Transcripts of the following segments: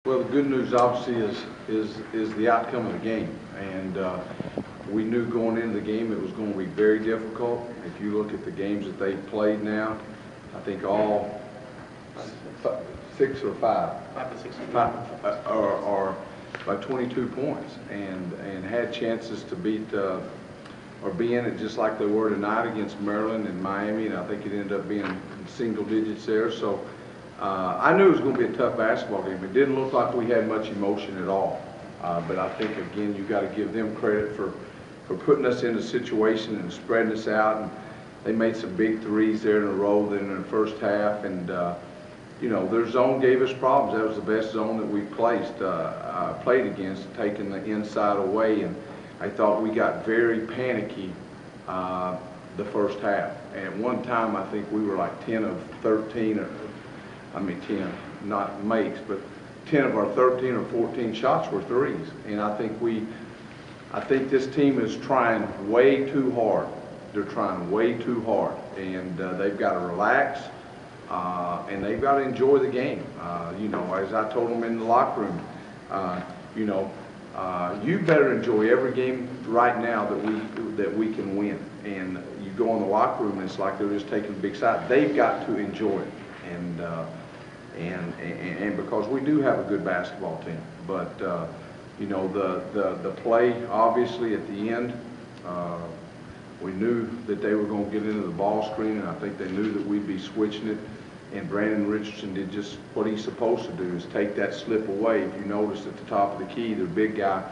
Well, the good news obviously is the outcome of the game, and we knew going into the game it was going to be very difficult. If you look at the games that they've played now, I think all six or five, are by 22 points, and had chances to beat or be in it just like they were tonight against Maryland and Miami, and I think it ended up being in single digits there. So. I knew it was going to be a tough basketball game. It didn't look like we had much emotion at all. But I think, again, you got to give them credit for putting us in a situation and spreading us out. And they made some big threes there in a row then in the first half. And, their zone gave us problems. That was the best zone that we played against, taking the inside away. And I thought we got very panicky the first half. And at one time, I think we were like 10 of 13 10, not makes, but 10 of our 13 or 14 shots were threes. And I think this team is trying way too hard. They're trying way too hard. And they've got to relax, and they've got to enjoy the game. As I told them in the locker room, you better enjoy every game right now that we can win. And you go in the locker room and it's like they're just taking a big side. They've got to enjoy it. And because we do have a good basketball team, but the play obviously at the end, we knew that they were going to get into the ball screen, and I think they knew that we'd be switching it. And Brandon Richardson did just what he's supposed to do, is take that slip away. If you noticed at the top of the key, the big guy,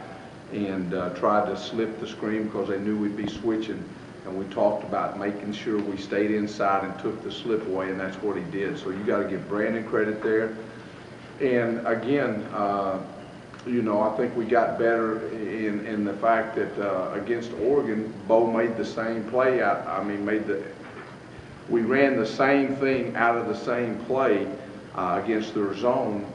and tried to slip the screen because they knew we'd be switching. And we talked about making sure we stayed inside and took the slip away, and that's what he did. So you got to give Brandon credit there. And again, I think we got better in the fact that against Oregon, Bo made the same play out. We ran the same thing out of the same play against their zone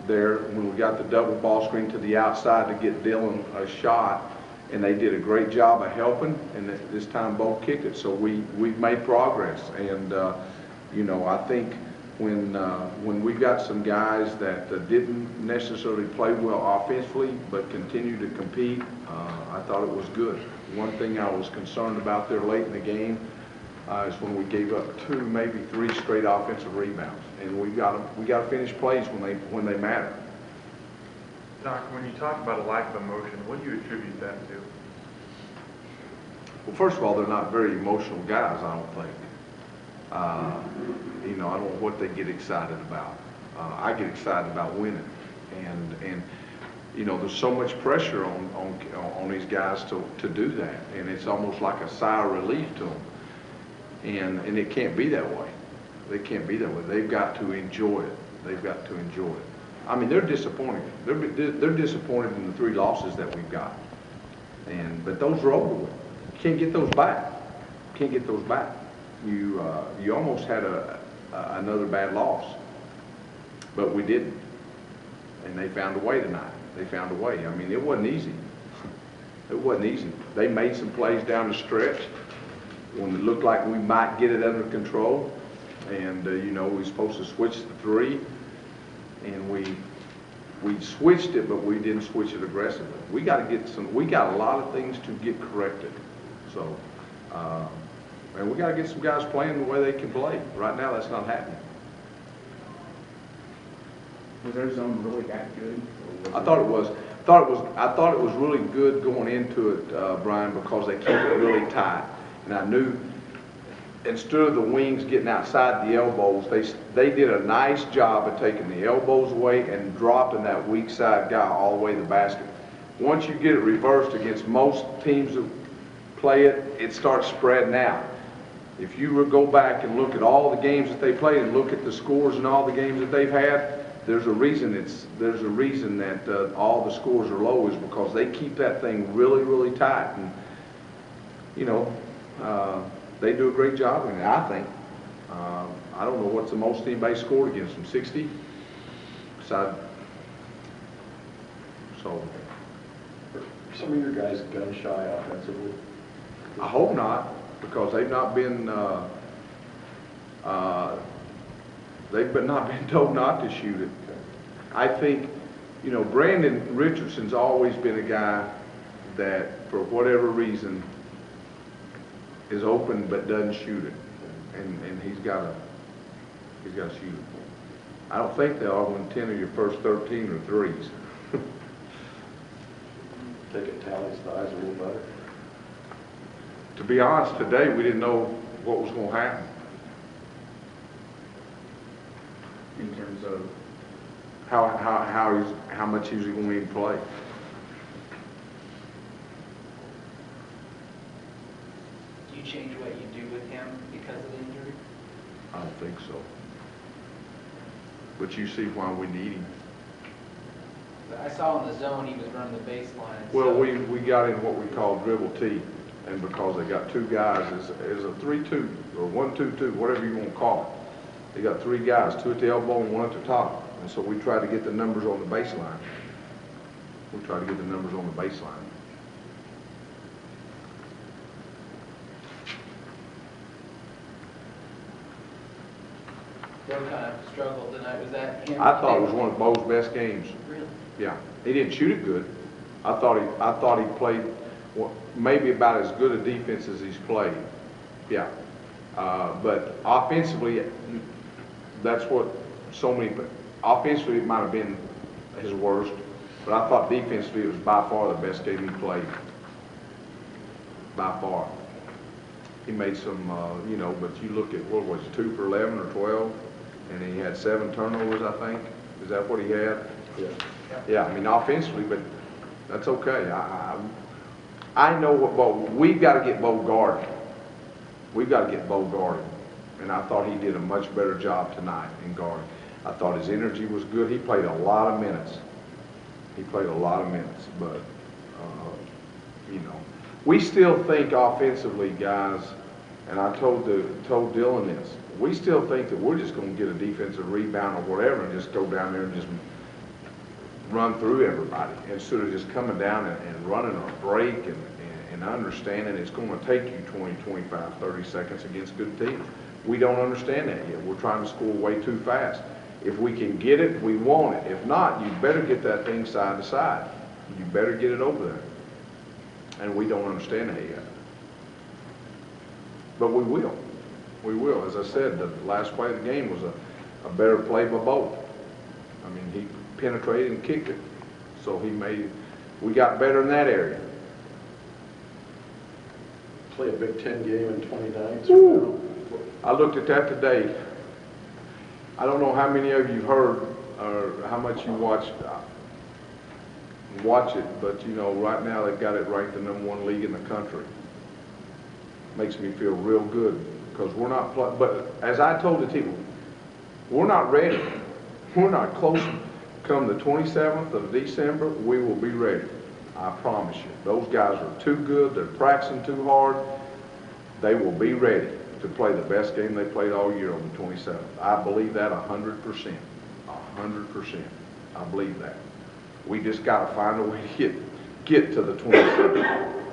there when we got the double ball screen to the outside to get Dylan a shot. And they did a great job of helping, and this time Bo kicked it. So we've made progress, and I think when we got some guys that didn't necessarily play well offensively but continued to compete, I thought it was good. One thing I was concerned about there late in the game is when we gave up 2, maybe 3 straight offensive rebounds, and we got to finish plays when they matter. Doc, when you talk about a lack of emotion, what do you attribute that to? Well, first of all, they're not very emotional guys, I don't think. I don't know what they get excited about. I get excited about winning, and there's so much pressure on these guys to do that, and it's almost like a sigh of relief to them. And it can't be that way. They can't be that way. They've got to enjoy it. They've got to enjoy it. I mean, they're disappointed. They're disappointed in the 3 losses that we've got, but those are over with. You can't get those back. Can't get those back. You almost had another bad loss, but we didn't. And they found a way tonight. They found a way. I mean, it wasn't easy. It wasn't easy. They made some plays down the stretch when it looked like we might get it under control, and we were supposed to switch the 3. And we switched it, but we didn't switch it aggressively. We got a lot of things to get corrected. So, and we got to get some guys playing the way they can play. Right now, that's not happening. Was their zone really that good? I thought it was. I thought it was really good going into it, Brian, because they kept it really tight, and I knew. Instead of the wings getting outside the elbows, they did a nice job of taking the elbows away and dropping that weak side guy all the way to the basket. Once you get it reversed against most teams that play it, it starts spreading out. If you go back and look at all the games that they played and look at the scores and all the games that they've had, there's a reason that all the scores are low, is because they keep that thing really, really tight. And they do a great job in it, I think. I don't know what's the most anybody scored against them, 60? So Some of your guys gun shy offensively? I hope not, because they've not been told not to shoot it. I think, you know, Brandon Richardson's always been a guy that, for whatever reason, is open but doesn't shoot it. And he's got to shoot it. I don't think they are when 10 of your first 13 are threes. Think it tallies the eyes a little better. To be honest, today we didn't know what was going to happen. In terms of, How much he's going to even play. Do you change what you do with him because of the injury? I don't think so. But you see why we need him. I saw in the zone he was running the baseline. Well, so- we got in what we call dribble T, and because they got two guys, it's a 3-2 or 1-2-2, whatever you want to call it. They got three guys, two at the elbow and one at the top, and so we try to get the numbers on the baseline. We try to get the numbers on the baseline. Joe kind of struggled tonight. Was that him? I thought it was one of Bo's best games. Really? Yeah, he didn't shoot it good. I thought he played maybe about as good a defense as he's played. Yeah, but offensively, that's what so many. Offensively, it might have been his worst, but I thought defensively it was by far the best game he played. By far. He made some, you know, but you look at what was it, 2 for 11 or 12, and he had 7 turnovers, I think. Is that what he had? Yeah. Yeah, I mean offensively, but that's okay. I know what Bo. We've got to get Bo guarded. We've got to get Bo guarded, and I thought he did a much better job tonight in guarding. I thought his energy was good. He played a lot of minutes. He played a lot of minutes, but you know, we still think offensively, guys. And I told Dylan this. We still think that we're just going to get a defensive rebound or whatever, and just go down there and just run through everybody instead of just coming down and running a break and understanding it's going to take you 20, 25, 30 seconds against good teams. We don't understand that yet. We're trying to score way too fast. If we can get it, we want it. If not, you better get that thing side to side. You better get it over there. And we don't understand that yet. But we will. We will. As I said, the last play of the game was a better play by Bo. I mean, he penetrated and kicked it. So we got better in that area. Play a Big Ten game in 20 nights. I looked at that today. I don't know how many of you heard or how much you watch it, but you know, right now they've got it ranked the #1 league in the country. Makes me feel real good because we're not, but as I told the team, we're not ready. We're not close. Come the 27th of December, we will be ready. I promise you. Those guys are too good. They're practicing too hard. They will be ready to play the best game they played all year on the 27th. I believe that 100%. 100%. I believe that. We just got to find a way to get to the 27th.